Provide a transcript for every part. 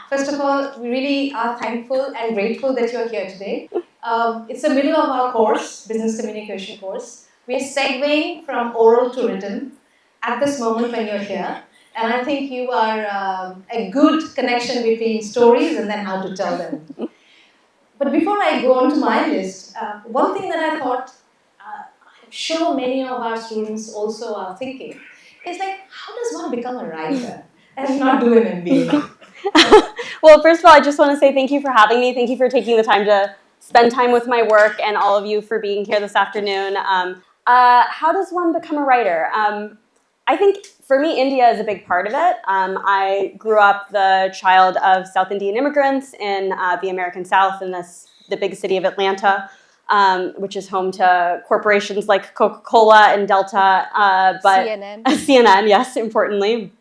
First of all, we really are thankful and grateful that you're here today. It's the middle of our course, business communication course. We're segueing from oral to written at this moment when you're here. And I think you are a good connection between stories and then how to tell them. But before I go on to my list, one thing that I thought, I'm sure many of our students also are thinking, is like, how does one become a writer and not do an MBA? Well, first of all, I just want to say thank you for having me. Thank you for taking the time to spend time with my work, and all of you for being here this afternoon. How does one become a writer? I think for me, India is a big part of it. I grew up the child of South Indian immigrants in the American South in the big city of Atlanta, which is home to corporations like Coca-Cola and Delta. But CNN. CNN, yes, importantly.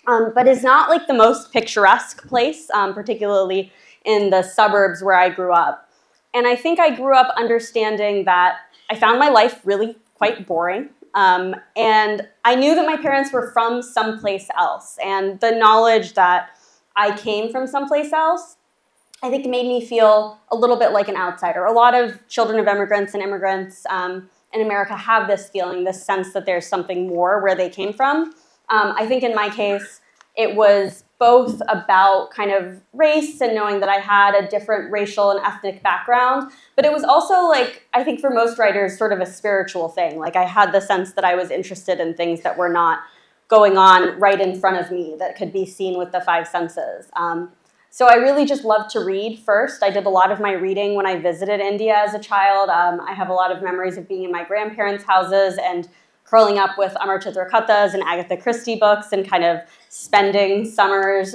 But is not like the most picturesque place, particularly in the suburbs where I grew up. And I think I grew up understanding that I found my life really quite boring. And I knew that my parents were from someplace else. And the knowledge that I came from someplace else, I think made me feel a little bit like an outsider. A lot of children of immigrants and immigrants in America have this feeling, this sense that there's something more where they came from. I think in my case, it was both about kind of race and knowing that I had a different racial and ethnic background, but it was also like, I think for most writers, sort of a spiritual thing. Like I had the sense that I was interested in things that were not going on right in front of me, that could be seen with the five senses. So I really just loved to read first. I did a lot of my reading when I visited India as a child. I have a lot of memories of being in my grandparents' houses and curling up with Amar Chitra Kattas and Agatha Christie books and kind of spending summers,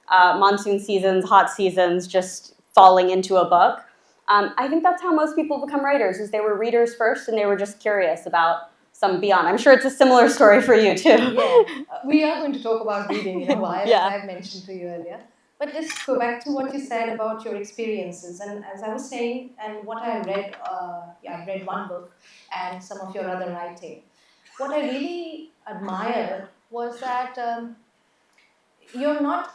monsoon seasons, hot seasons, just falling into a book. I think that's how most people become writers, is they were readers first and they were just curious about some beyond. I'm sure it's a similar story for you too. Yeah, we are going to talk about reading in a while, Yeah. as I've mentioned to you earlier. But let's go back to what you said about your experiences. And as I was saying, and what I read, I've read one book and some of your other writing. What I really admired was that you're not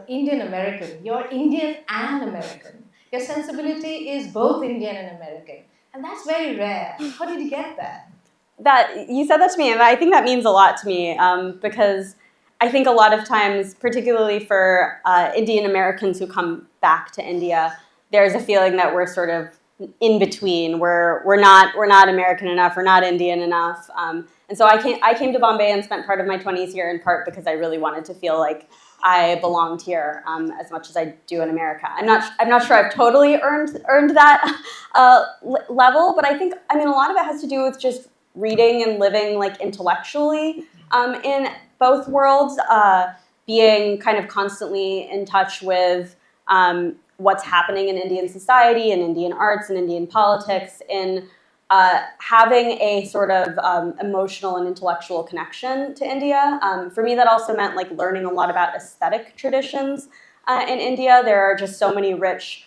Indian American, you're Indian and American. Your sensibility is both Indian and American. And that's very rare. How did you get that? That you said that to me, and I think that means a lot to me because I think a lot of times, particularly for Indian Americans who come back to India, there's a feeling that we're sort of in between. We're not American enough. We're not Indian enough. And so I came to Bombay and spent part of my 20s here in part because I really wanted to feel like I belonged here as much as I do in America. I'm not sure I've totally earned that level, but I mean a lot of it has to do with just reading and living like intellectually in both worlds, being kind of constantly in touch with what's happening in Indian society and Indian arts and Indian politics, in having a sort of emotional and intellectual connection to India. For me, that also meant like learning a lot about aesthetic traditions in India. There are just so many rich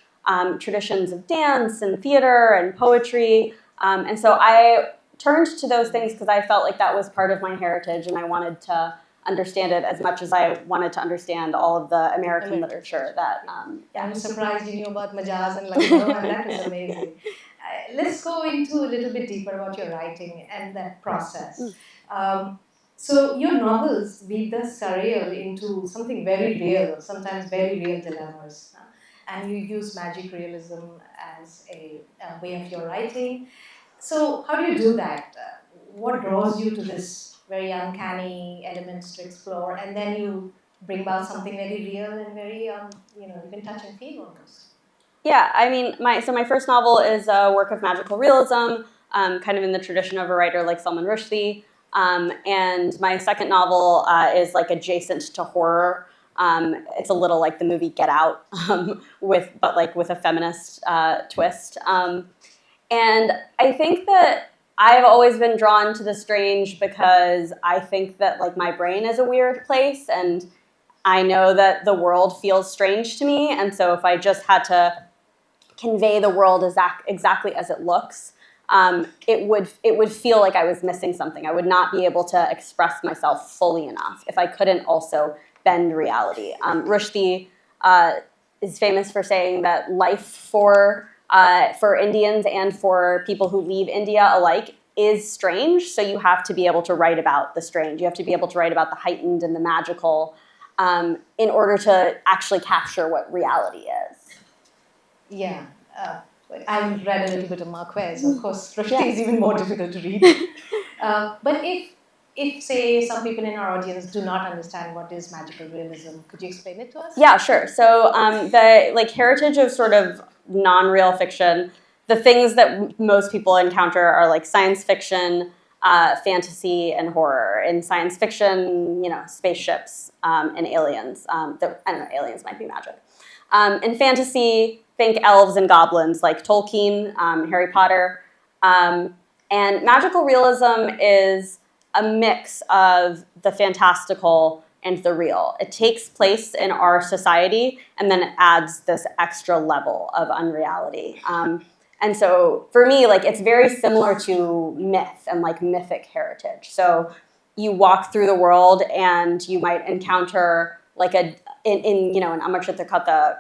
traditions of dance and theater and poetry. And so I turned to those things because I felt like that was part of my heritage and I wanted to understand it as much as I wanted to understand all of the American literature that, I'm surprised you knew about Majaz and Lucknow, and that is amazing. Let's go into a little bit deeper about your writing and that process. So your novels weave the surreal into something very real, sometimes very real dilemmas. And you use magic realism as a way of your writing. So how do you do that? What draws you to this very uncanny elements to explore, and then you bring about something very real and very, you can touch and feel almost? Yeah, I mean, my first novel is a work of magical realism, kind of in the tradition of a writer like Salman Rushdie. And my second novel is like adjacent to horror. It's a little like the movie Get Out, with a feminist twist. And I think that I've always been drawn to the strange because I think that like my brain is a weird place, and I know that the world feels strange to me. And so if I just had to convey the world exactly as it looks, it would feel like I was missing something. I would not be able to express myself fully enough if I couldn't also bend reality. Rushdie is famous for saying that life for Indians and for people who leave India alike is strange. So you have to be able to write about the strange. You have to be able to write about the heightened and the magical in order to actually capture what reality is. Yeah. I've read a little bit of Marquez. Of course, Rushdie is even more difficult to read. But if, say, some people in our audience do not understand what is magical realism, could you explain it to us? Yeah, sure. So the heritage of sort of non-real fiction, the things that most people encounter are like science fiction, fantasy, and horror. In science fiction, spaceships and aliens. I don't know, aliens might be magic. In fantasy, think elves and goblins like Tolkien, Harry Potter. And magical realism is a mix of the fantastical and the real. It takes place in our society, and then it adds this extra level of unreality. And so for me, it's very similar to myth and mythic heritage. So you walk through the world and you might encounter in Amritsar Katha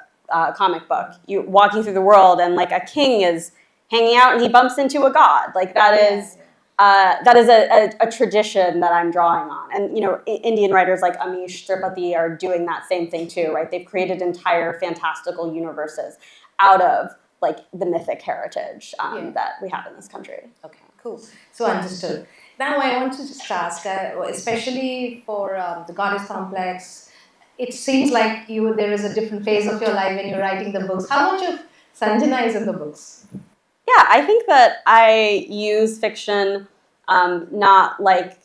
comic book, you walking through the world and a king is hanging out and he bumps into a god. That is a tradition that I'm drawing on. And Indian writers like Amish Tripathi are doing that same thing too, right? They've created entire fantastical universes out of the mythic heritage that we have in this country. Okay, cool. So understood. Now I want to just ask, especially for the goddess complex, it seems like there is a different phase of your life when you're writing the books. How much of Sanjena is in the books? Yeah, I think that I use fiction not like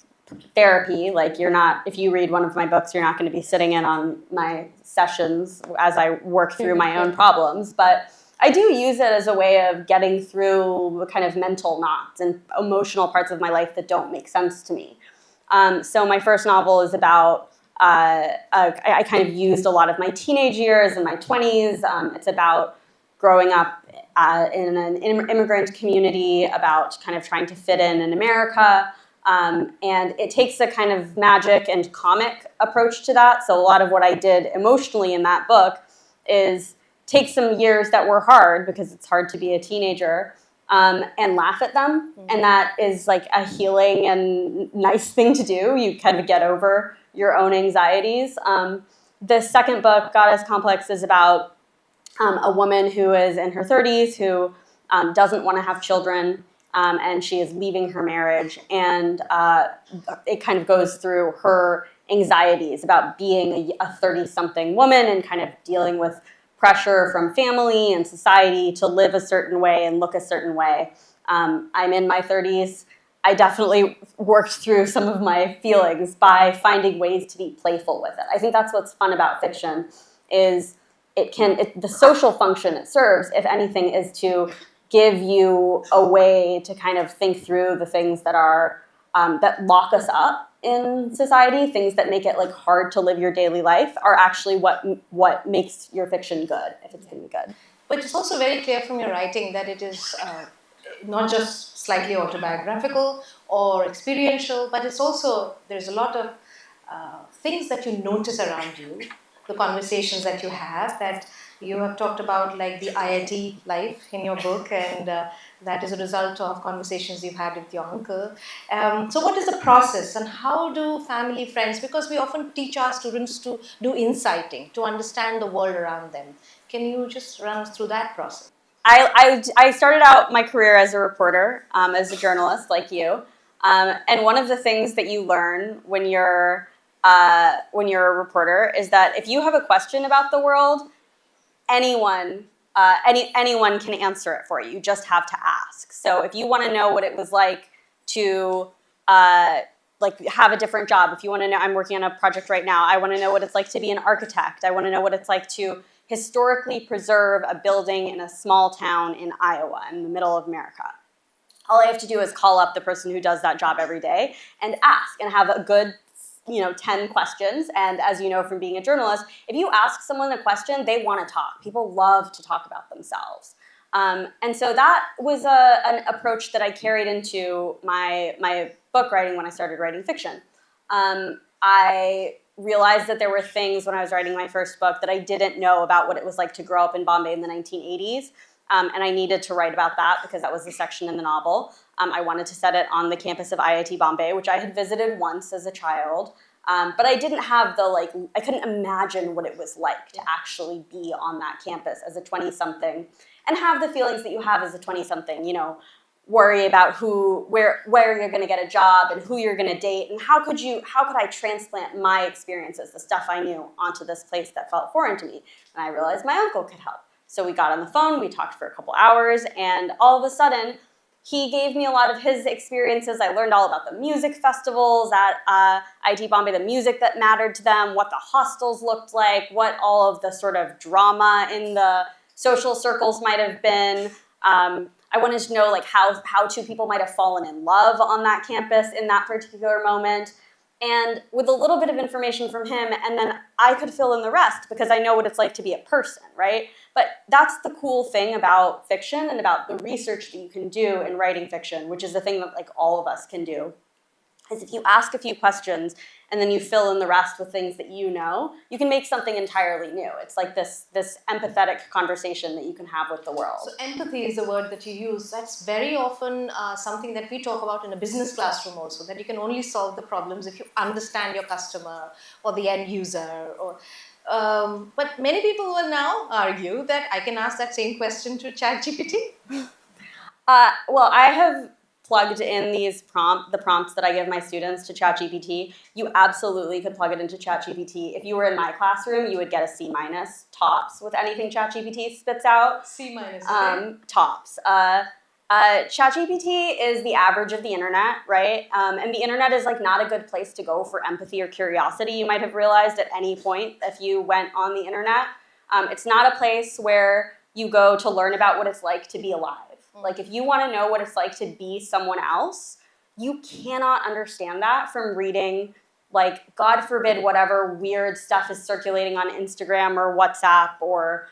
therapy. If you read one of my books, you're not going to be sitting in on my sessions as I work through my own problems. But I do use it as a way of getting through kind of mental knots and emotional parts of my life that don't make sense to me. So my first novel is about, I kind of used a lot of my teenage years and my 20s. It's about growing up in an immigrant community, about kind of trying to fit in America. And it takes a kind of magic and comic approach to that. So a lot of what I did emotionally in that book is take some years that were hard, because it's hard to be a teenager, and laugh at them. Mm-hmm. And that is a healing and nice thing to do. You kind of get over your own anxieties. The second book, Goddess Complex, is about a woman who is in her 30s who doesn't want to have children, and she is leaving her marriage. And it kind of goes through her anxieties about being a 30-something woman and kind of dealing with pressure from family and society to live a certain way and look a certain way. I'm in my 30s. I definitely worked through some of my feelings by finding ways to be playful with it. I think that's what's fun about fiction, is the social function it serves, if anything, is to give you a way to kind of think through the things that are that lock us up in society, things that make it hard to live your daily life, are actually what makes your fiction good, if it's going to be good. But it's also very clear from your writing that it is not just slightly autobiographical or experiential, but it's also, there's a lot of things that you notice around you, the conversations that you have talked about, like the IIT life in your book, and that is a result of conversations you've had with your uncle. So what is the process, and how do family, friends, because we often teach our students to do insighting, to understand the world around them. Can you just run us through that process? I started out my career as a reporter, as a journalist like you. And one of the things that you learn when you're a reporter is that if you have a question about the world, anyone can answer it for you. You just have to ask. So if you want to know what it was like to have a different job, if you want to know, I'm working on a project right now, I want to know what it's like to be an architect. I want to know what it's like to historically preserve a building in a small town in Iowa, in the middle of America. All I have to do is call up the person who does that job every day and ask, and have a good 10 questions. And as you know from being a journalist, if you ask someone a question, they want to talk. People love to talk about themselves. And so that was an approach that I carried into my book writing when I started writing fiction. I realized that there were things when I was writing my first book that I didn't know about what it was like to grow up in Bombay in the 1980s. And I needed to write about that because that was the section in the novel. I wanted to set it on the campus of IIT Bombay, which I had visited once as a child. But I didn't have I couldn't imagine what it was like to actually be on that campus as a 20-something and have the feelings that you have as a 20-something, you know, worry about where you're going to get a job and who you're going to date, and how could I transplant my experiences, the stuff I knew, onto this place that felt foreign to me. And I realized my uncle could help. So we got on the phone, we talked for a couple hours, and all of a sudden, he gave me a lot of his experiences. I learned all about the music festivals at IIT Bombay, the music that mattered to them, what the hostels looked like, what all of the sort of drama in the social circles might have been. I wanted to know like how two people might have fallen in love on that campus in that particular moment. And with a little bit of information from him, and then I could fill in the rest because I know what it's like to be a person, right? But that's the cool thing about fiction and about the research that you can do in writing fiction, which is the thing that like all of us can do, is if you ask a few questions and then you fill in the rest with things that you know, you can make something entirely new. It's like this empathetic conversation that you can have with the world. So empathy is the word that you use. That's very often something that we talk about in a business classroom also, that you can only solve the problems if you understand your customer or the end user. But many people will now argue that I can ask that same question to ChatGPT. Well, I have plugged in the prompts that I give my students to ChatGPT. You absolutely could plug it into ChatGPT. If you were in my classroom, you would get a C- tops with anything ChatGPT spits out. C-, okay. Tops. ChatGPT is the average of the internet, right? And the internet is like not a good place to go for empathy or curiosity. You might have realized at any point if you went on the internet. It's not a place where you go to learn about what it's like to be alive. Like if you want to know what it's like to be someone else, you cannot understand that from reading, like, God forbid, whatever weird stuff is circulating on Instagram or WhatsApp or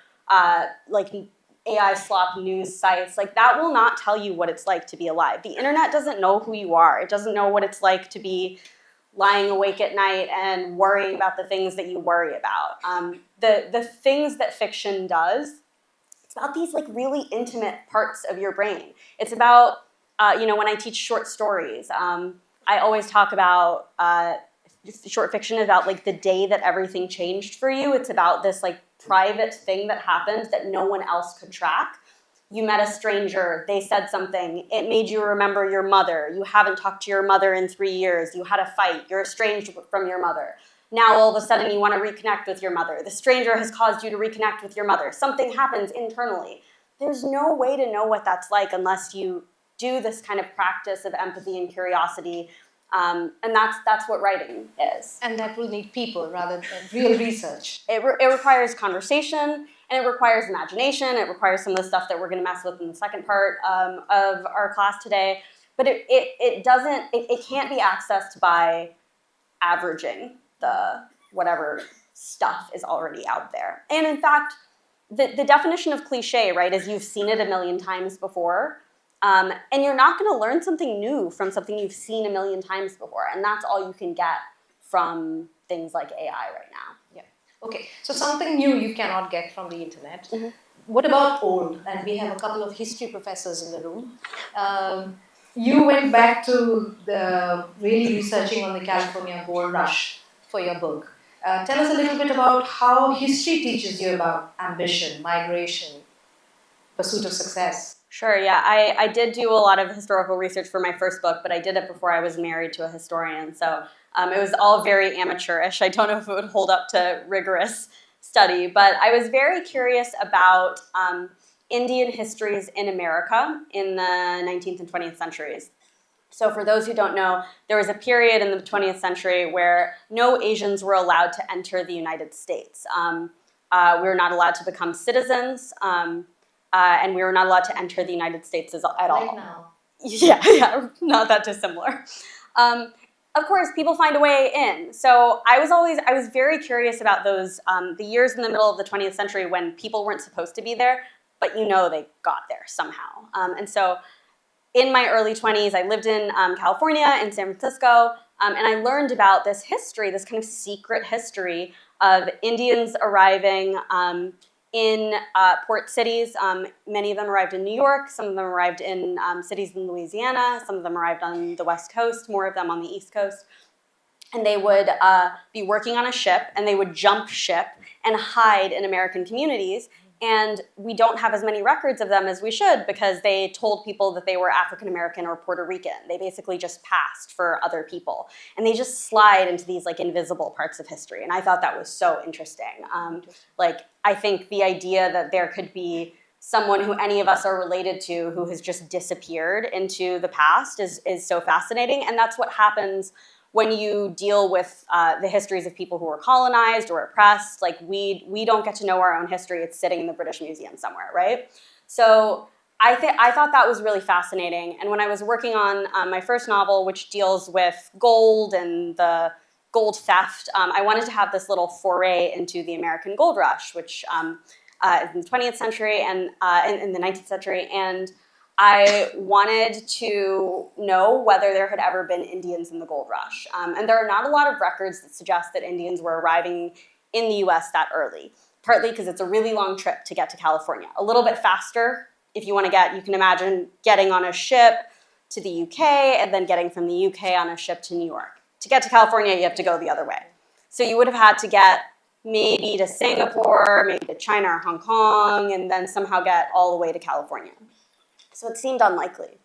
like AI slop news sites. Like that will not tell you what it's like to be alive. The internet doesn't know who you are. It doesn't know what it's like to be lying awake at night and worrying about the things that you worry about. The things that fiction does, it's about these like really intimate parts of your brain. It's about, when I teach short stories, I always talk about short fiction about like the day that everything changed for you. It's about this like private thing that happened that no one else could track. You met a stranger, they said something, it made you remember your mother. You haven't talked to your mother in 3 years. You had a fight, you're estranged from your mother. Now all of a sudden you want to reconnect with your mother. The stranger has caused you to reconnect with your mother. Something happens internally. There's no way to know what that's like unless you do this kind of practice of empathy and curiosity. And that's what writing is. And that will need people rather than real research. It requires conversation, and it requires imagination. It requires some of the stuff that we're going to mess with in the second part of our class today. But it can't be accessed by averaging the whatever stuff is already out there. And in fact, the definition of cliche, right, is you've seen it a million times before. And you're not going to learn something new from something you've seen a million times before. And that's all you can get from things like AI right now. Yeah. Okay, so something new you cannot get from the internet. Mm-hmm. What about old? And we have a couple of history professors in the room. You went back to really researching on the California gold rush for your book. Tell us a little bit about how history teaches you about ambition, migration, pursuit of success. Sure, yeah. I did do a lot of historical research for my first book, but I did it before I was married to a historian. So it was all very amateurish. I don't know if it would hold up to rigorous study, but I was very curious about Indian histories in America in the 19th and 20th centuries. So for those who don't know, there was a period in the 20th century where no Asians were allowed to enter the United States. We were not allowed to become citizens. And we were not allowed to enter the United States at all. Like now. Yeah, not that dissimilar. Of course, people find a way in. So I was very curious about those, the years in the middle of the 20th century when people weren't supposed to be there, but they got there somehow. And so in my early 20s, I lived in California, in San Francisco. And I learned about this history, this kind of secret history of Indians arriving in port cities. Many of them arrived in New York, some of them arrived in cities in Louisiana, some of them arrived on the West Coast, more of them on the East Coast. And they would be working on a ship, and they would jump ship and hide in American communities. And we don't have as many records of them as we should because they told people that they were African American or Puerto Rican. They basically just passed for other people. And they just slide into these like invisible parts of history. And I thought that was so interesting. I think the idea that there could be someone who any of us are related to who has just disappeared into the past is so fascinating. And that's what happens when you deal with the histories of people who were colonized or oppressed. Like we don't get to know our own history. It's sitting in the British Museum somewhere, right? So I thought that was really fascinating. And when I was working on my first novel, which deals with gold and the gold theft, I wanted to have this little foray into the American gold rush, which in the 20th century and in the 19th century. And I wanted to know whether there had ever been Indians in the gold rush. And there are not a lot of records that suggest that Indians were arriving in the US that early, partly because it's a really long trip to get to California. A little bit faster if you want to you can imagine getting on a ship to the UK and then getting from the UK on a ship to New York. To get to California, you have to go the other way. So you would have had to get maybe to Singapore, maybe to China or Hong Kong, and then somehow get all the way to California. So it seemed unlikely.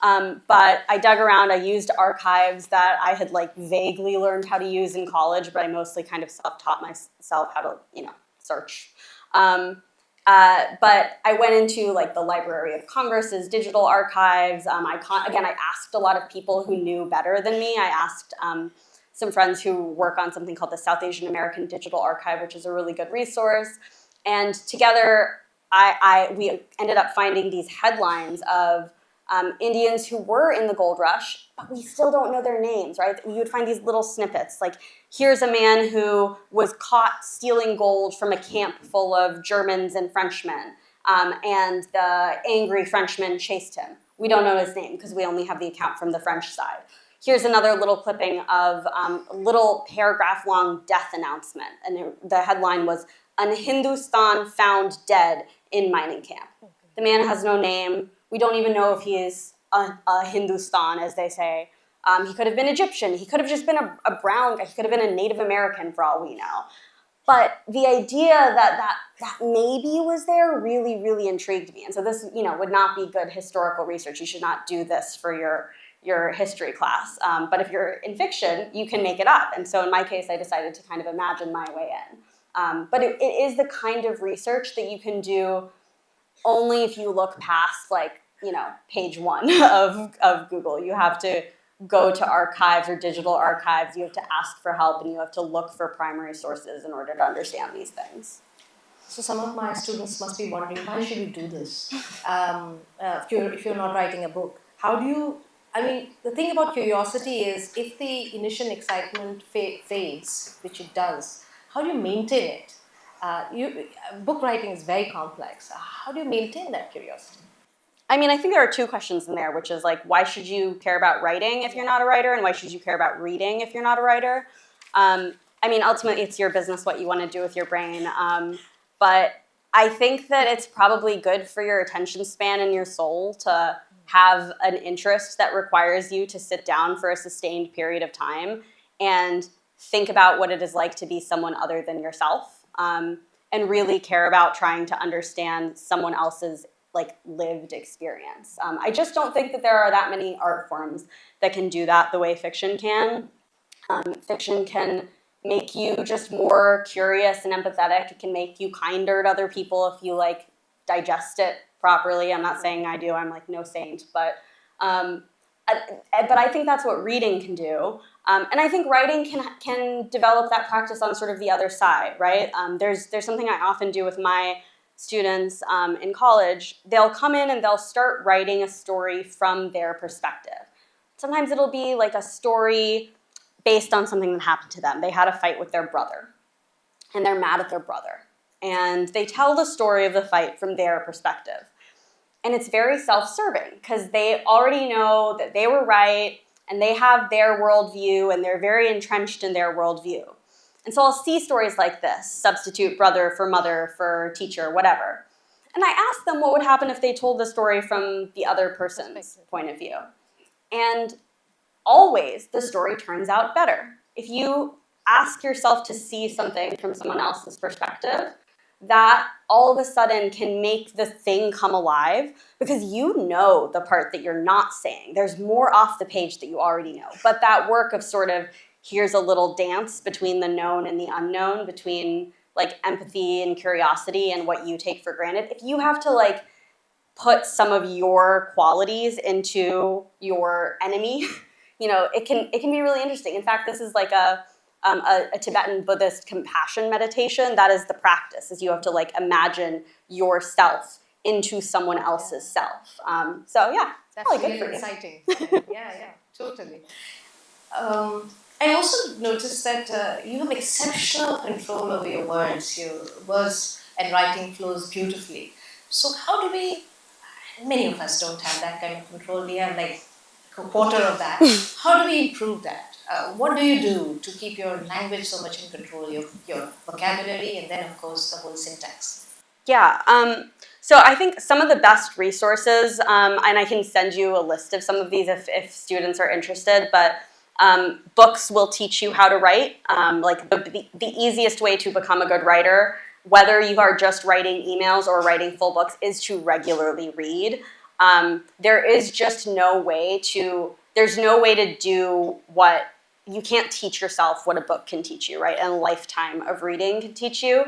But I dug around. I used archives that I had like vaguely learned how to use in college, but I mostly kind of self-taught myself how to, search. But I went into like the Library of Congress's digital archives. I asked a lot of people who knew better than me. I asked some friends who work on something called the South Asian American Digital Archive, which is a really good resource. And together, we ended up finding these headlines of Indians who were in the gold rush, but we still don't know their names, right? You would find these little snippets, like here's a man who was caught stealing gold from a camp full of Germans and Frenchmen, and the angry Frenchman chased him. We don't know his name because we only have the account from the French side. Here's another little clipping of a little paragraph-long death announcement, and the headline was, "An Hindustan found dead in mining camp." The man has no name. We don't even know if he is a Hindustan, as they say. He could have been Egyptian. He could have just been a brown guy. He could have been a Native American for all we know. But the idea that maybe was there really, really intrigued me. And so this, would not be good historical research. You should not do this for your history class. But if you're in fiction, you can make it up. And so in my case, I decided to kind of imagine my way in. But it is the kind of research that you can do only if you look past page 1 of Google. You have to go to archives or digital archives. You have to ask for help, and you have to look for primary sources in order to understand these things. So some of my students must be wondering, why should you do this? If you're not writing a book, how do you, the thing about curiosity is if the initial excitement fades, which it does, how do you maintain it? Book writing is very complex. How do you maintain that curiosity? I think there are 2 questions in there, which is like, why should you care about writing if you're not a writer, and why should you care about reading if you're not a writer? Ultimately, it's your business what you want to do with your brain. But I think that it's probably good for your attention span and your soul to have an interest that requires you to sit down for a sustained period of time and think about what it is like to be someone other than yourself, and really care about trying to understand someone else's lived experience. I just don't think that there are that many art forms that can do that the way fiction can. Fiction can make you just more curious and empathetic. It can make you kinder to other people if you digest it properly. I'm not saying I do. I'm no saint, but I think that's what reading can do. And I think writing can develop that practice on sort of the other side, right? There's something I often do with my students in college. They'll come in and they'll start writing a story from their perspective. Sometimes it'll be a story based on something that happened to them. They had a fight with their brother, and they're mad at their brother. And they tell the story of the fight from their perspective. And it's very self-serving because they already know that they were right and they have their worldview, and they're very entrenched in their worldview. And so I'll see stories like this, substitute brother for mother for teacher, whatever. And I ask them what would happen if they told the story from the other person's point of view. And always the story turns out better. If you ask yourself to see something from someone else's perspective, that all of a sudden can make the thing come alive because you know the part that you're not saying. There's more off the page that you already know. But that work of sort of, here's a little dance between the known and the unknown, between like empathy and curiosity and what you take for granted. If you have to like put some of your qualities into your enemy, you know, it can be really interesting. In fact, this is like a Tibetan Buddhist compassion meditation. That is the practice, is you have to like imagine yourself into someone else's self. So yeah, that's really good exciting. Yeah, totally. I also noticed that you have exceptional control over your words. Your words and writing flows beautifully. So how do we, many of us don't have that kind of control. We have like a quarter of that. How do we improve that? What do you do to keep your language so much in control, your vocabulary, and then, of course, the whole syntax? Yeah, so I think some of the best resources, and I can send you a list of some of these if students are interested, but books will teach you how to write. Like the easiest way to become a good writer, whether you are just writing emails or writing full books, is to regularly read. There is just no way to, there's no way to do what, you can't teach yourself what a book can teach you, right? And a lifetime of reading can teach you.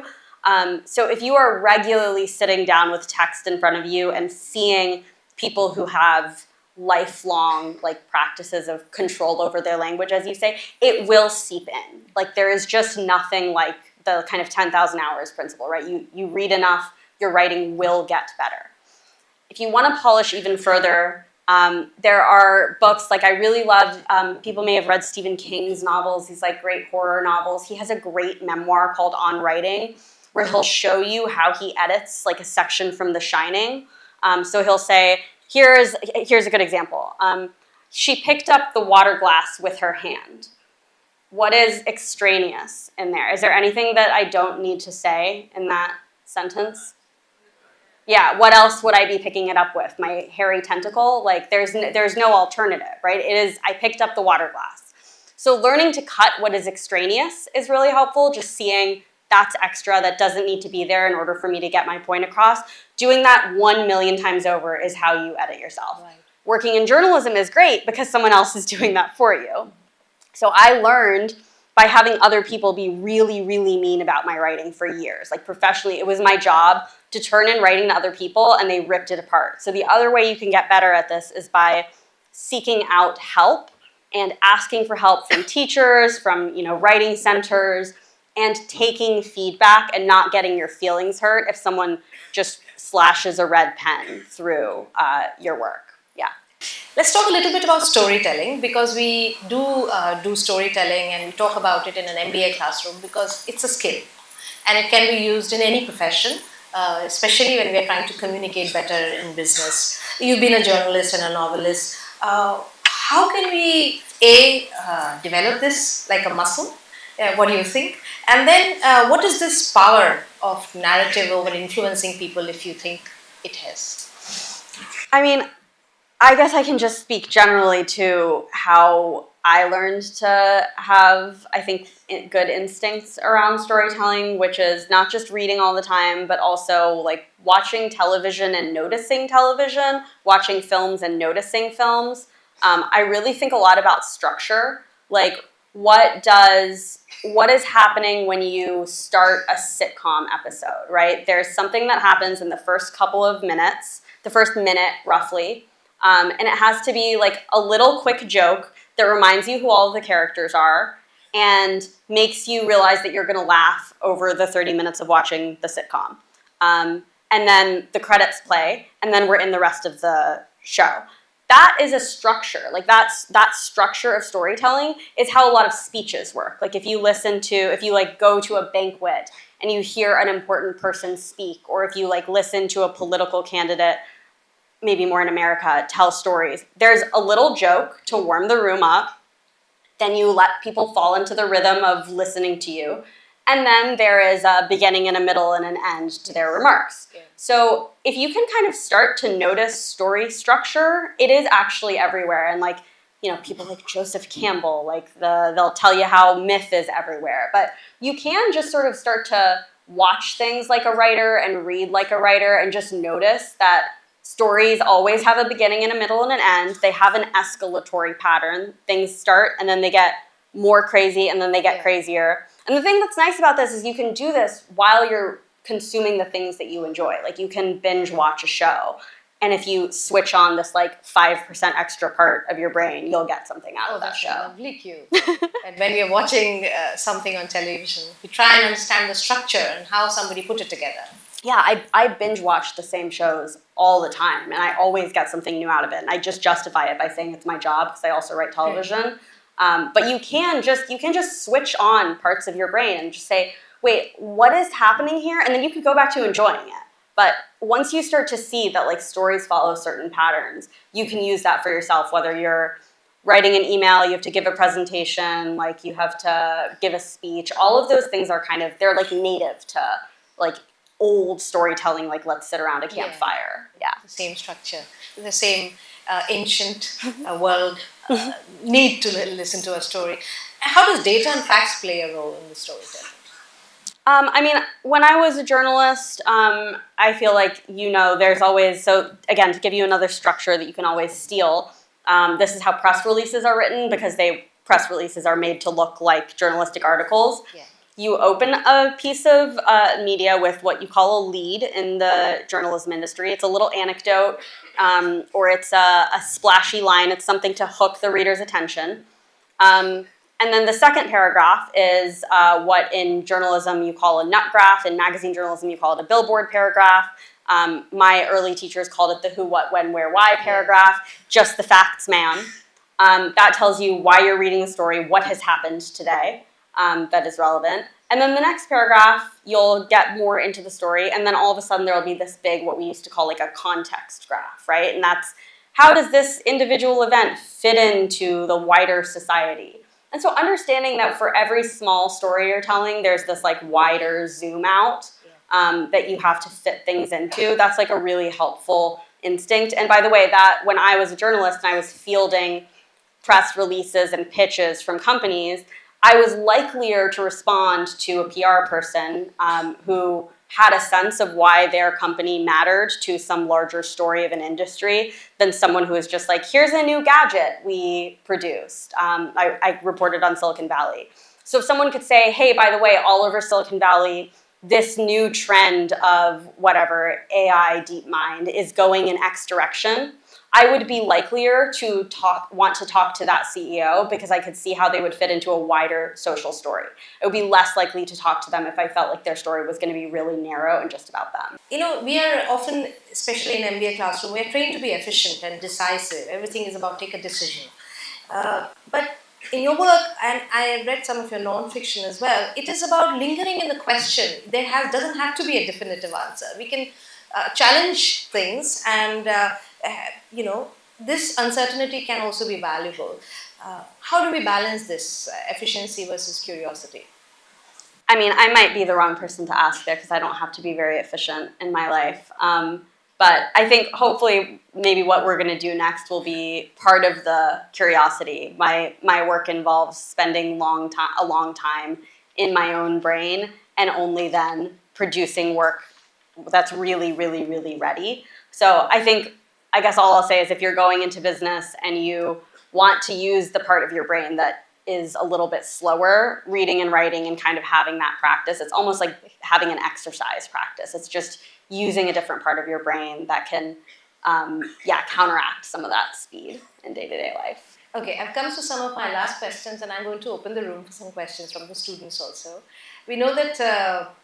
So if you are regularly sitting down with text in front of you and seeing people who have lifelong like practices of control over their language, as you say, it will seep in. Like there is just nothing like the kind of 10,000 hours principle, right? You read enough, your writing will get better. If you want to polish even further, there are books, like I really love, people may have read Stephen King's novels, these like great horror novels. He has a great memoir called On Writing, where he'll show you how he edits like a section from The Shining. So he'll say, here's a good example. She picked up the water glass with her hand. What is extraneous in there? Is there anything that I don't need to say in that sentence? Yeah, what else would I be picking it up with? My hairy tentacle? Like there's no alternative, right? It is, I picked up the water glass. So learning to cut what is extraneous is really helpful, just seeing that's extra, that doesn't need to be there in order for me to get my point across. Doing that 1,000,000 times over is how you edit yourself. Right. Working in journalism is great because someone else is doing that for you. So I learned by having other people be really, really mean about my writing for years. Like professionally, it was my job to turn in writing to other people and they ripped it apart. So the other way you can get better at this is by seeking out help and asking for help from teachers, from writing centers, and taking feedback and not getting your feelings hurt if someone just slashes a red pen through your work. Yeah. Let's talk a little bit about storytelling, because we do storytelling and we talk about it in an MBA classroom because it's a skill and it can be used in any profession, especially when we're trying to communicate better in business. You've been a journalist and a novelist. How can we, develop this like a muscle? What do you think? And then what is this power of narrative over influencing people, if you think it has? I mean, I guess I can just speak generally to how I learned to have, I think, good instincts around storytelling, which is not just reading all the time, but also like watching television and noticing television, watching films and noticing films. I really think a lot about structure, like what is happening when you start a sitcom episode, right? There's something that happens in the first couple of minutes, the first minute roughly, and it has to be like a little quick joke that reminds you who all of the characters are and makes you realize that you're going to laugh over the 30 minutes of watching the sitcom. And then the credits play, and then we're in the rest of the show. That is a structure. Like that structure of storytelling is how a lot of speeches work. Like if you go to a banquet and you hear an important person speak, or if you like listen to a political candidate, maybe more in America, tell stories. There's a little joke to warm the room up. Then you let people fall into the rhythm of listening to you. And then there is a beginning and a middle and an end to their remarks. Yeah. So if you can kind of start to notice story structure, it is actually everywhere. And like, you know, people like Joseph Campbell, like they'll tell you how myth is everywhere. But you can just sort of start to watch things like a writer and read like a writer and just notice that stories always have a beginning and a middle and an end. They have an escalatory pattern. Things start and then they get more crazy and then they get crazier. And the thing that's nice about this is you can do this while you're consuming the things that you enjoy. Like you can binge watch a show. And if you switch on this like 5% extra part of your brain, you'll get something out of that show. Lovely cue. And when we are watching something on television, we try and understand the structure and how somebody put it together. Yeah, I binge watch the same shows all the time, and I always get something new out of it. And I just justify it by saying it's my job because I also write television. But you can just switch on parts of your brain and just say, wait, what is happening here? And then you can go back to enjoying it. But once you start to see that like stories follow certain patterns, you can use that for yourself, whether you're writing an email, you have to give a presentation, like you have to give a speech. All of those things are they're like native to like old storytelling, like let's sit around a campfire. Yeah. The same structure, the same ancient world need to listen to a story. How does data and facts play a role in the storytelling? I mean, when I was a journalist, I feel like, there's always, so again, to give you another structure that you can always steal, this is how press releases are written because press releases are made to look like journalistic articles. Yeah. You open a piece of media with what you call a lead in the journalism industry. It's a little anecdote, or it's a splashy line. It's something to hook the reader's attention. And then the second paragraph is what in journalism you call a nut graph. In magazine journalism you call it a billboard paragraph. My early teachers called it the who, what, when, where, why paragraph. Just the facts, man. That tells you why you're reading the story, what has happened today. That is relevant. And then the next paragraph, you'll get more into the story, and then all of a sudden there will be this big, what we used to call like a context graph, right? And that's, how does this individual event fit into the wider society? And so understanding that for every small story you're telling, there's this like wider zoom out that you have to fit things into. That's like a really helpful instinct. And by the way, that when I was a journalist and I was fielding press releases and pitches from companies, I was likelier to respond to a PR person who had a sense of why their company mattered to some larger story of an industry than someone who was just like, here's a new gadget we produced. I reported on Silicon Valley. So if someone could say, hey, by the way, all over Silicon Valley, this new trend of whatever, AI, DeepMind, is going in X direction, I would be likelier to want to talk to that CEO because I could see how they would fit into a wider social story. I would be less likely to talk to them if I felt like their story was going to be really narrow and just about them. We are often, especially in MBA classroom, we're trained to be efficient and decisive. Everything is about take a decision. But in your work, and I read some of your non-fiction as well, it is about lingering in the question. There doesn't have to be a definitive answer. We can challenge things and this uncertainty can also be valuable. How do we balance this efficiency versus curiosity? I mean, I might be the wrong person to ask there because I don't have to be very efficient in my life. But I think hopefully maybe what we're going to do next will be part of the curiosity. My work involves spending a long time in my own brain and only then producing work that's really, really, really ready. So I guess all I'll say is if you're going into business and you want to use the part of your brain that is a little bit slower, reading and writing and kind of having that practice, it's almost like having an exercise practice. It's just using a different part of your brain that can, counteract some of that speed in day-to-day life. Okay, I've come to some of my last questions and I'm going to open the room for some questions from the students also. We know that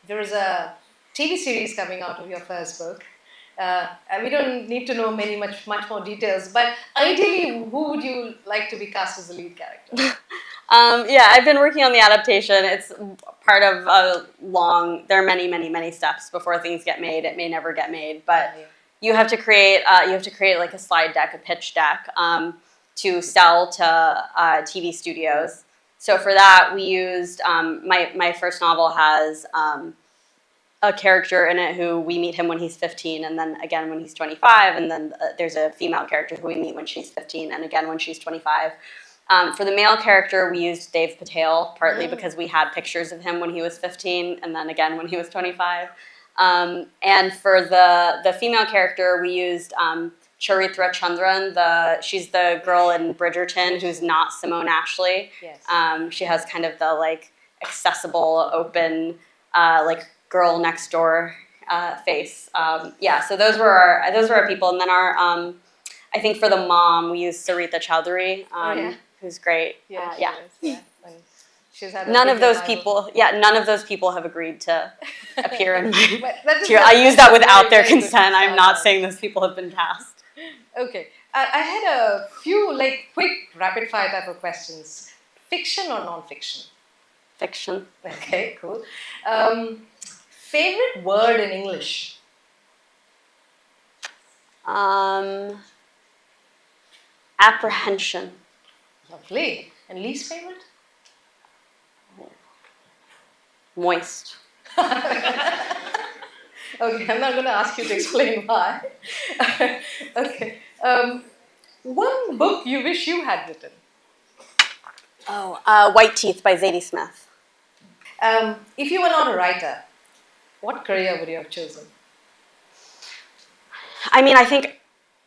there is a TV series coming out of your first book. We don't need to know much more details, but ideally, who would you like to be cast as the lead character? I've been working on the adaptation. It's part of there are many, many, many steps before things get made. It may never get made, but you have to create like a slide deck, a pitch deck, to sell to TV studios. So for that, we used my first novel has a character in it who we meet him when he's 15, and then again when he's 25, and then there's a female character who we meet when she's 15, and again when she's 25. For the male character, we used Dave Patel, partly because we had pictures of him when he was 15, and then again when he was 25. And for the female character, we used Charitra Chandran. She's the girl in Bridgerton who's not Simone Ashley. Yes. She has kind of the like accessible, open, like girl next door face. So those were our people, and then our I think for the mom we used Sarita Chowdhury, who's great. And she's had none of those people have agreed to appear in my. I use that without their consent. I'm not saying those people have been cast. Okay, I had a few like quick rapid fire type of questions. Fiction or non-fiction? Fiction. Okay, cool. Favorite word in English? Apprehension. Lovely. And least favorite? Moist. Okay, I'm not going to ask you to explain why. Okay. One book you wish you had written? White Teeth by Zadie Smith. If you were not a writer, what career would you have chosen? I mean, I think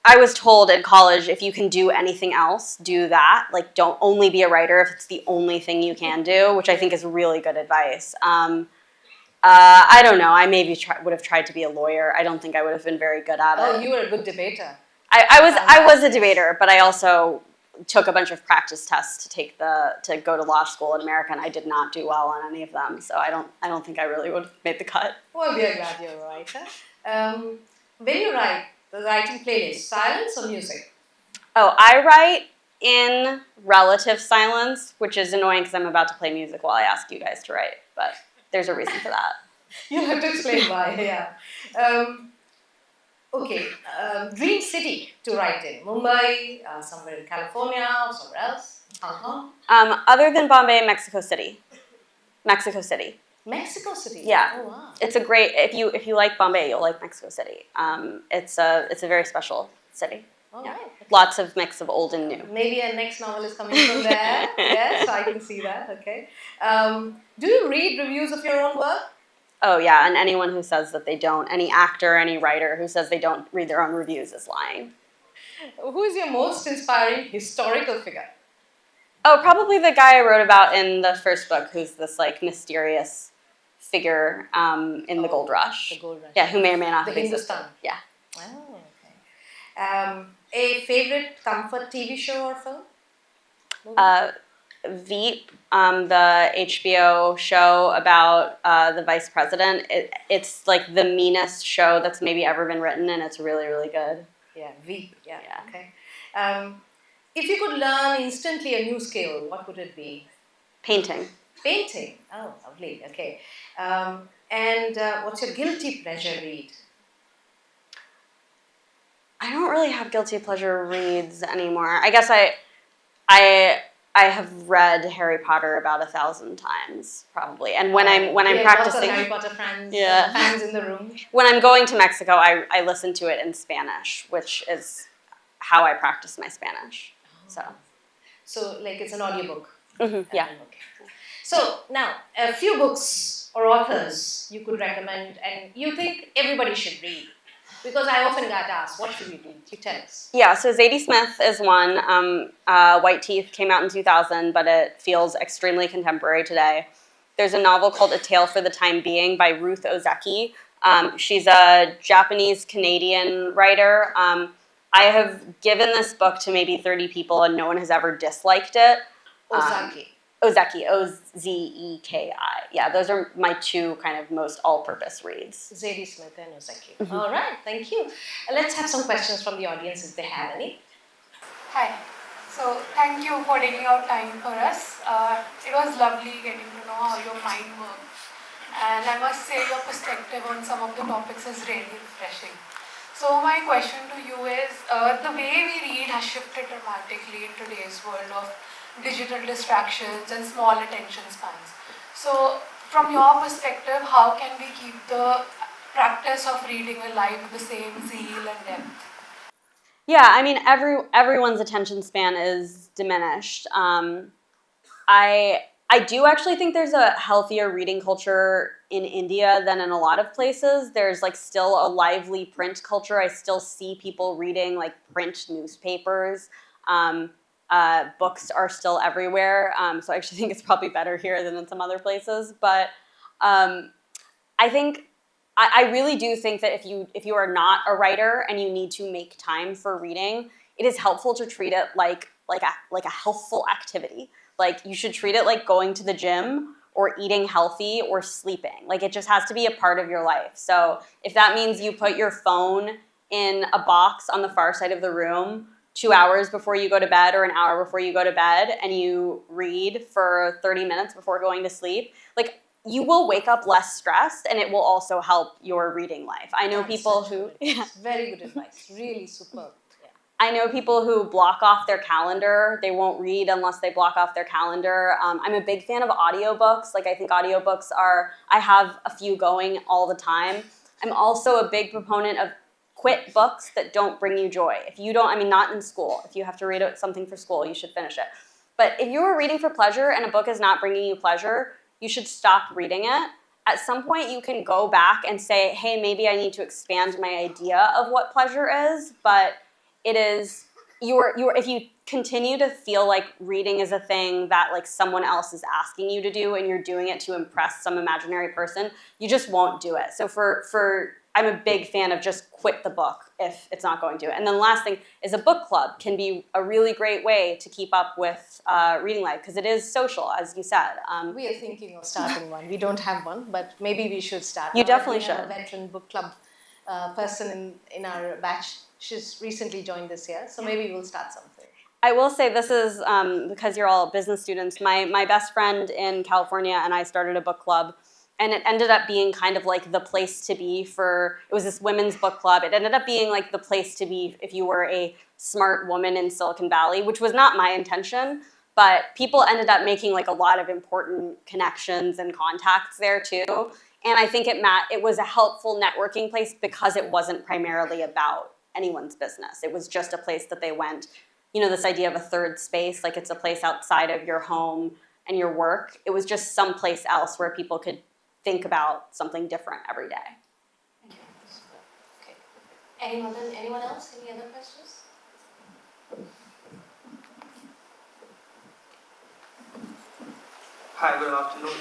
I was told in college, if you can do anything else, do that. Like, don't only be a writer if it's the only thing you can do, which I think is really good advice. I don't know. I maybe would have tried to be a lawyer. I don't think I would have been very good at it. Oh, you were a good debater. I was a debater, but I also took a bunch of practice tests to go to law school in America, and I did not do well on any of them. So I don't think I really would have made the cut. Well, we are glad you're a writer. When you write, the writing playlist, silence or music? Oh, I write in relative silence, which is annoying because I'm about to play music while I ask you guys to write, but there's a reason for that. You'll have to explain why, yeah. Okay, dream city to write in? Mumbai, somewhere in California, or somewhere else? Hong Kong? Other than Bombay, Mexico City. Mexico City. Mexico City? Yeah. Oh, wow. It's a great, if you like Bombay, you'll like Mexico City. It's a very special city. All yeah. right. Okay. Lots of mix of old and new. Maybe a next novel is coming from there. Yes, I can see that. Okay. Do you read reviews of your own work? Oh, yeah, and anyone who says that they don't, any actor, any writer who says they don't read their own reviews is lying. Who is your most inspiring historical figure? Oh, probably the guy I wrote about in the first book, who's this, like, mysterious figure in the Gold Rush. The Gold Rush. Yeah, who may or may not have Hindustan. existed. Yeah. Oh, okay. A favorite comfort TV show or film? Veep, the HBO show about the vice president. It's like the meanest show that's maybe ever been written, and it's really, really good. Yeah, Veep. Yeah. Okay. If you could learn instantly a new skill, what would it be? Painting. Painting. Oh, lovely. Okay. And what's your guilty pleasure read? I don't really have guilty pleasure reads anymore. I guess I have read Harry Potter about 1,000 times, probably. And when I'm practicing, lots of Harry Potter fans, yeah. Fans in the room. When I'm going to Mexico, I listen to it in Spanish, which is how I practice my Spanish. So like it's an audiobook. Mm-hmm, yeah. Okay. So now a few books or authors you could recommend, and you think everybody should read. Because I often get asked, what should we read? You tell us. Yeah, so Zadie Smith is one. White Teeth came out in 2000, but it feels extremely contemporary today. There's a novel called A Tale for the Time Being by Ruth Ozeki. She's a Japanese-Canadian writer. I have given this book to maybe 30 people, and no one has ever disliked it. Ozeki. Ozeki, Ozeki. Yeah, those are my two kind of most all-purpose reads. Zadie Smith and Ozeki. Mm-hmm. All right, thank you. Let's have some questions from the audience if they have any. Hi. So thank you for taking out time for us. It was lovely getting to know how your mind works. And I must say your perspective on some of the topics is really refreshing. So my question to you is, the way we read has shifted dramatically in today's world of digital distractions and small attention spans. So from your perspective, how can we keep the practice of reading alive with the same zeal and depth? Yeah, I mean, everyone's attention span is diminished. I do actually think there's a healthier reading culture in India than in a lot of places. There's like still a lively print culture. I still see people reading like print newspapers. Books are still everywhere. So I actually think it's probably better here than in some other places. But I think I really do think that if you are not a writer and you need to make time for reading, it is helpful to treat it like a healthful activity. Like you should treat it like going to the gym or eating healthy or sleeping. Like it just has to be a part of your life. So if that means you put your phone in a box on the far side of the room 2 hours before you go to bed or an hour before you go to bed and you read for 30 minutes before going to sleep, like you will wake up less stressed and it will also help your reading life. I know people who... Yeah. Very good advice. Really superb. Yeah. I know people who block off their calendar. They won't read unless they block off their calendar. I'm a big fan of audiobooks. Like I think audiobooks are... I have a few going all the time. I'm also a big proponent of quit books that don't bring you joy. If you don't... I mean, not in school. If you have to read something for school, you should finish it. But if you are reading for pleasure and a book is not bringing you pleasure, you should stop reading it. At some point, you can go back and say, hey, maybe I need to expand my idea of what pleasure is, but it is, if you continue to feel like reading is a thing that like someone else is asking you to do and you're doing it to impress some imaginary person, you just won't do it. So I'm a big fan of just quit the book if it's not going to. And then the last thing is a book club can be a really great way to keep up with reading life because it is social, as you said. We are thinking of starting one. We don't have one, but maybe we should start. You definitely should. We have a veteran book club person in our batch. She's recently joined this year, so maybe we'll start something. I will say this is, because you're all business students, my best friend in California and I started a book club. And it ended up being kind of like the place to be it was this women's book club. It ended up being like the place to be if you were a smart woman in Silicon Valley, which was not my intention. But people ended up making like a lot of important connections and contacts there too. And I think it was a helpful networking place because it wasn't primarily about anyone's business. It was just a place that they went, this idea of a third space, like it's a place outside of your home and your work. It was just someplace else where people could think about something different every day. Okay. Anyone else? Any other questions? Hi, good afternoon.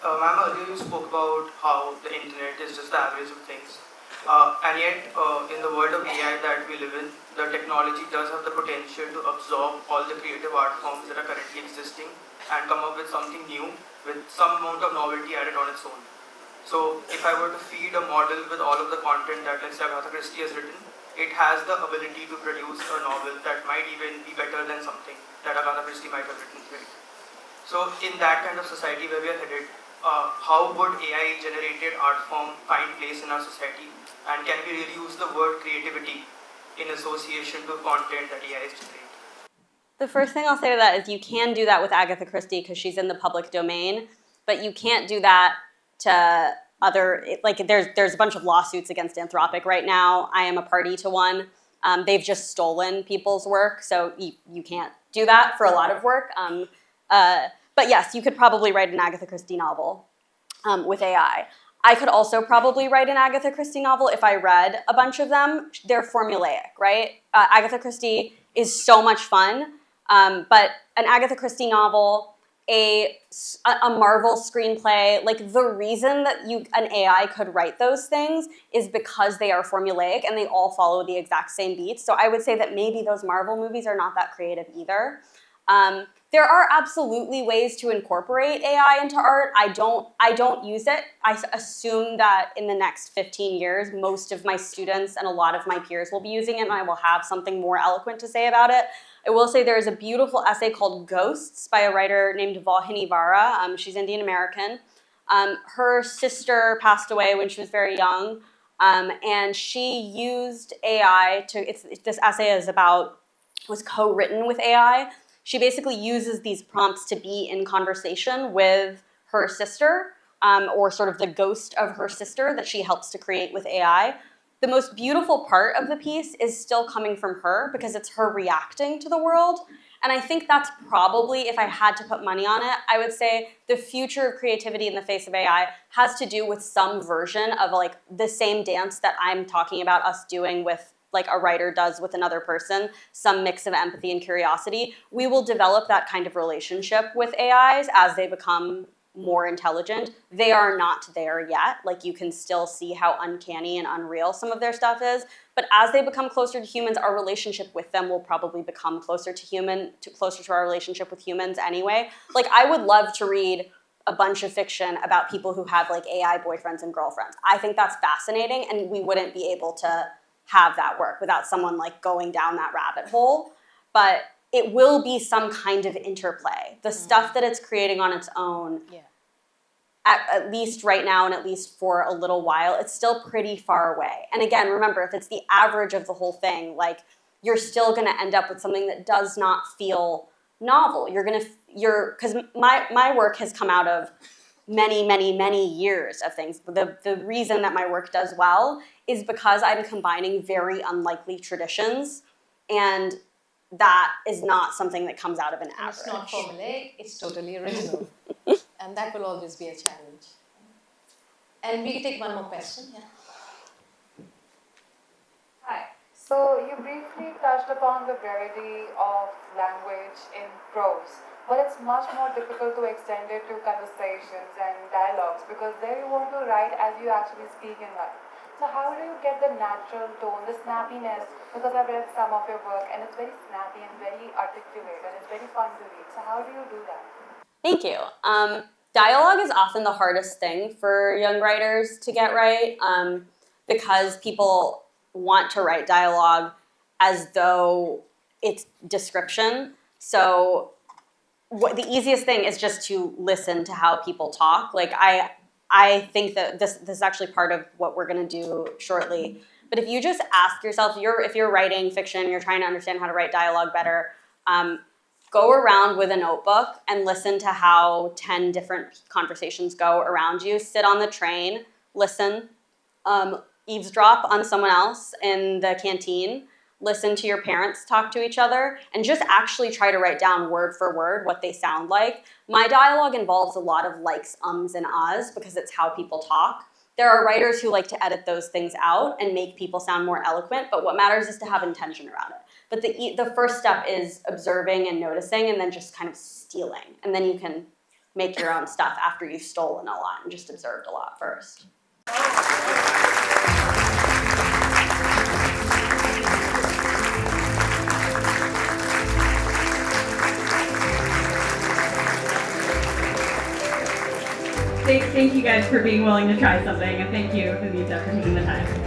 Ma'am, earlier you spoke about how the internet is just the average of things. And yet, in the world of AI that we live in, the technology does have the potential to absorb all the creative art forms that are currently existing and come up with something new with some amount of novelty added on its own. So if I were to feed a model with all of the content that, let's say, Agatha Christie has written, it has the ability to produce a novel that might even be better than something that Agatha Christie might have written, right? So in that kind of society where we are headed, how would AI-generated art form find place in our society? And can we really use the word creativity in association to content that AI is generating? The first thing I'll say to that is you can do that with Agatha Christie because she's in the public domain, but you can't do that to there's a bunch of lawsuits against Anthropic right now. I am a party to one. They've just stolen people's work, so you can't do that for a lot of work. But yes, you could probably write an Agatha Christie novel with AI. I could also probably write an Agatha Christie novel if I read a bunch of them. They're formulaic, right? Agatha Christie is so much fun, but an Agatha Christie novel, a Marvel screenplay, like the reason that an AI could write those things is because they are formulaic and they all follow the exact same beats. So I would say that maybe those Marvel movies are not that creative either. There are absolutely ways to incorporate AI into art. I don't use it. I assume that in the next 15 years, most of my students and a lot of my peers will be using it, and I will have something more eloquent to say about it. I will say there is a beautiful essay called Ghosts by a writer named Vauhini Vara. She's Indian American. Her sister passed away when she was very young. and she used AI this essay was co-written with AI. She basically uses these prompts to be in conversation with her sister, or sort of the ghost of her sister that she helps to create with AI. The most beautiful part of the piece is still coming from her because it's her reacting to the world. And I think that's probably, if I had to put money on it, I would say the future of creativity in the face of AI has to do with some version of like the same dance that I'm talking about us doing with, like a writer does with another person, some mix of empathy and curiosity. We will develop that kind of relationship with AIs as they become more intelligent. They are not there yet. Like, you can still see how uncanny and unreal some of their stuff is. But as they become closer to humans, our relationship with them will probably become closer to our relationship with humans anyway. Like, I would love to read a bunch of fiction about people who have like AI boyfriends and girlfriends. I think that's fascinating, and we wouldn't be able to have that work without someone like going down that rabbit hole. But it will be some kind of interplay. The stuff that it's creating on its own, at least right now and at least for a little while, it's still pretty far away. And again, remember, if it's the average of the whole thing, like, you're still gonna end up with something that does not feel novel. Because my work has come out of many, many, many years of things. The reason that my work does well is because I'm combining very unlikely traditions, and that is not something that comes out of an average. It's not formulaic, it's totally original. And that will always be a challenge. And we can take one more question. Yeah. Hi. So you briefly touched upon the brevity of language in prose, but it's much more difficult to extend it to conversations and dialogues, because there you want to write as you actually speak in life. So how do you get the natural tone, the snappiness? Because I've read some of your work and it's very snappy and very articulate and it's very fun to read. So how do you do that? Thank you. Dialogue is often the hardest thing for young writers to get right, because people want to write dialogue as though it's description. So the easiest thing is just to listen to how people talk. Like, I think that this is actually part of what we're going to do shortly. But if you just ask yourself, if you're writing fiction, you're trying to understand how to write dialogue better, go around with a notebook and listen to how 10 different conversations go around you. Sit on the train, listen, eavesdrop on someone else in the canteen, listen to your parents talk to each other, and just actually try to write down word for word what they sound like. My dialogue involves a lot of likes, ums, and ahs because it's how people talk. There are writers who like to edit those things out and make people sound more eloquent, but what matters is to have intention around it. But the first step is observing and noticing, and then just kind of stealing. And then you can make your own stuff after you've stolen a lot and just observed a lot first. Thank you guys for being willing to try something, and thank you, Vineeta, for taking the time.